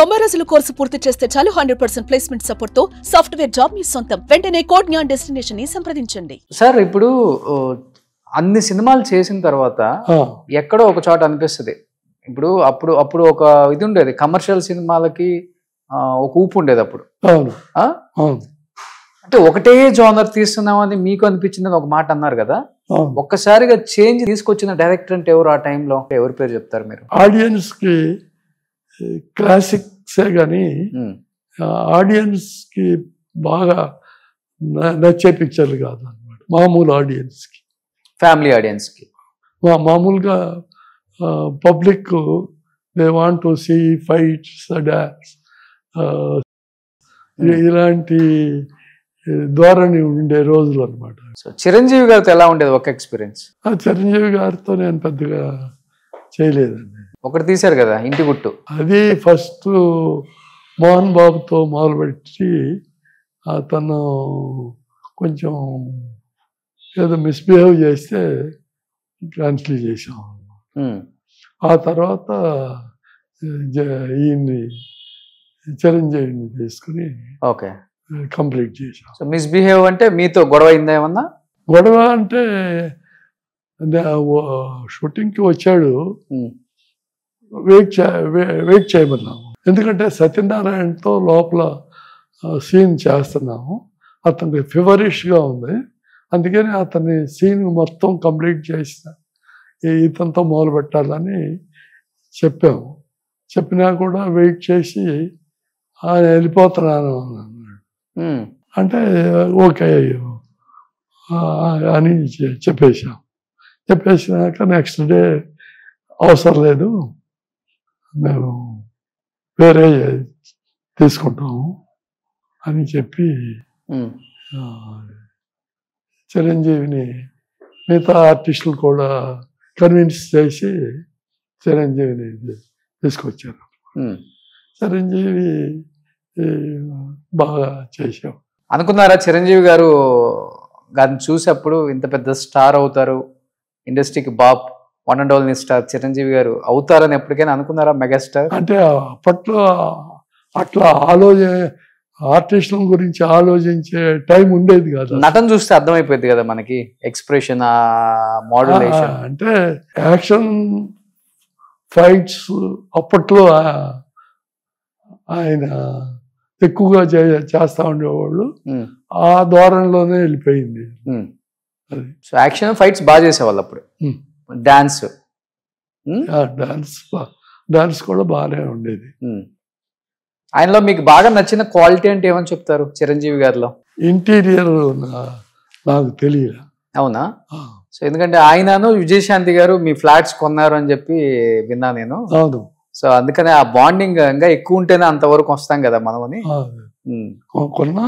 90 రోజుల కోర్సు పూర్తి చేస్తే చాలు 100% ప్లేస్మెంట్ సపోర్ట్ తో సాఫ్ట్వేర్ జాబ్ మీ సొంతం. వెంటనే కోడ్ జ్ఞాన్ డెస్టినేషన్ ని సంప్రదించండి. సార్ ఇప్పుడు అన్ని సినిమాలు చేసిన తర్వాత ఎక్కడో ఒక చోట అనిపిస్తుంది, ఇప్పుడు అప్పుడు ఒక ఇది ఉండేది, కమర్షియల్ సినిమాలకి ఒక ఊపు ఉండేది అప్పుడు. అంటే ఒకటే జోనర్ తీస్తున్నామని మీకు అనిపించిందని ఒక మాట అన్నారు కదా, ఒక్కసారిగా చేంజ్ తీసుకొచ్చిన డైరెక్టర్ అంటే ఎవరు? ఆ టైంలో ఎవరి పేరు చెప్తారు మీరు? ఆడియన్స్ కి క్లాసిక్సే కానీ ఆడియన్స్ కి బాగా నచ్చే పిక్చర్లు కాదు అన్నమాట. మామూలు ఆడియన్స్ కి, ఫ్యామిలీ ఆడియన్స్ కి, మామూలుగా public they want to see fights, dance, ఇలాంటి ధోరణి ఉండే రోజులు అనమాట. సో చిరంజీవి గారితో ఎలా ఉండేది ఒక ఎక్స్పీరియన్స్? చిరంజీవి గారితో నేను పెద్దగా చేయలేదండి. ఒకటి తీశారు కదా ఇంటి గుట్టు, అది ఫస్ట్ మోహన్ బాబుతో మొదలుపెట్టి అతను కొంచెం ఏదో మిస్బిహేవ్ చేస్తే క్యాన్సిల్ చేసాం. ఆ తర్వాత ఈయన్ని చిరంజీవిని తీసుకుని ఓకే కంప్లీట్ చేసాం. సో మిస్బిహేవ్ అంటే మీతో గొడవ అయిందా ఏమన్నా? గొడవ అంటే షూటింగ్కి వచ్చాడు, వెయిట్ చేయమన్నాము. ఎందుకంటే సత్యనారాయణతో లోపల సీన్ చేస్తున్నాము, అతనికి ఫీవరిష్గా ఉంది, అందుకని అతని సీన్ మొత్తం కంప్లీట్ చేసిన ఇతనితో మొదలు పెట్టాలని చెప్పాము. చెప్పినా కూడా వెయిట్ చేసి ఆయన వెళ్ళిపోతున్నాను అన్నాడు. అంటే ఓకే అని చెప్పేసాం. చెప్పేసినాక నెక్స్ట్ డే అవసరం లేదు, మేము వేరే తీసుకుంటాము అని చెప్పి చిరంజీవిని మిగతా ఆర్టిస్టులు కూడా కన్విన్స్ చేసి చిరంజీవిని తీసుకొచ్చారు. చిరంజీవి బాగా చేశాం. అనుకున్నారా చిరంజీవి గారు గారిని చూసేప్పుడు ఇంత పెద్ద స్టార్ అవుతారు, ఇండస్ట్రీకి Bob one and only star Chiranjeevi గారు అవుతారని ఎప్పటికైనా అనుకున్నారా? మెగాస్టార్ అంటే అప్పట్లో అట్లా ఆర్టిస్టుల గురించి ఆలోచించే టైం ఉండేది కాదు. నటన చూస్తే అర్థమైపోయింది కదా మనకి, ఎక్స్ప్రెషన్, మోడ్యులేషన్. అంటే యాక్షన్ ఫైట్స్ అప్పట్లో ఆయన ఎక్కువగా చేస్తా ఉండేవాళ్ళు, ఆ ధోరణిలోనే వెళ్ళిపోయింది అది. సో యాక్షన్ ఫైట్స్ బాగా చేసేవాళ్ళు అప్పుడు. డాన్స్ డాన్స్ కూడా బాగానే ఉండేది. ఆయనలో మీకు బాగా నచ్చిన క్వాలిటీ అంటే ఏమని చెప్తారు చిరంజీవి గారిలో? ఇంటీరియర్ నాకు తెలియదు. అవునా? సో ఎందుకంటే ఆయనను విజయశాంతి గారు మీ ఫ్లాట్స్ కొన్నారు అని చెప్పి విన్నా నేను. అవును. సో అందుకనే ఆ బాండింగ్ ఇంకా ఎక్కువ ఉంటేనే అంతవరకు వస్తాం కదా మనం అని. కొన్నా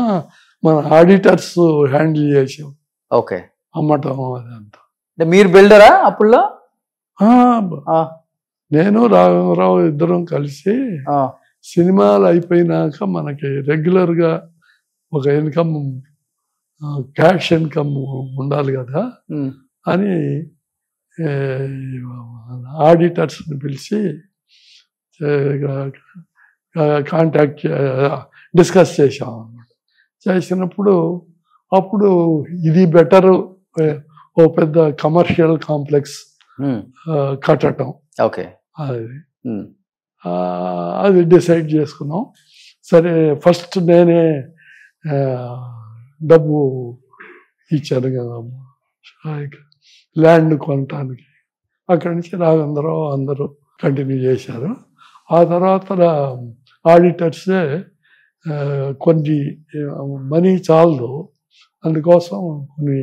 మన ఆడిటర్స్ హ్యాండిల్ చేసాం. ఓకే. అమ్మటం అదంతా. అంటే మీరు బిల్డరా అప్పుల్లో? నేను రాఘవరావు ఇద్దరం కలిసి సినిమాలు అయిపోయినాక మనకి రెగ్యులర్గా ఒక ఇన్కమ్, క్యాష్ ఇన్కమ్ ఉండాలి కదా అని ఆడిటర్స్ని పిలిచి కాంటాక్ట్ డిస్కస్ చేసాం అన్నమాట. చేసినప్పుడు అప్పుడు ఇది బెటరు, ఓ పెద్ద కమర్షియల్ కాంప్లెక్స్ కట్టడం. ఓకే. అది డిసైడ్ చేసుకున్నాం. సరే ఫస్ట్ నేనే డబ్బు ఇచ్చాను కదా ల్యాండ్ కొనటానికి. అక్కడి నుంచి రాఘవేంద్రరావు అందరూ కంటిన్యూ చేశారు. ఆ తర్వాత ఆడిటర్సే కొన్ని మనీ చాలదు, అందుకోసం కొన్ని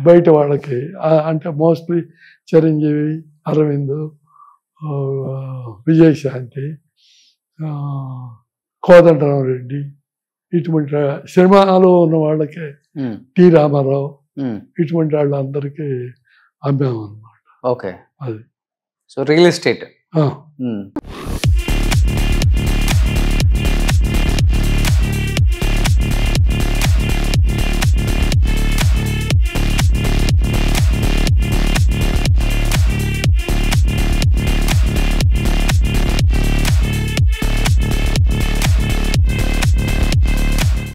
బయట వాళ్ళకి, అంటే మోస్ట్లీ చిరంజీవి, అరవింద్, విజయశాంతి, కోదండరామరెడ్డి, ఇటువంటి సినిమాలో ఉన్న వాళ్ళకి, టి రామారావు, ఇటువంటి వాళ్ళందరికీ అమ్మామన్నమాట. ఓకే. అది సో రియల్ ఎస్టేట్.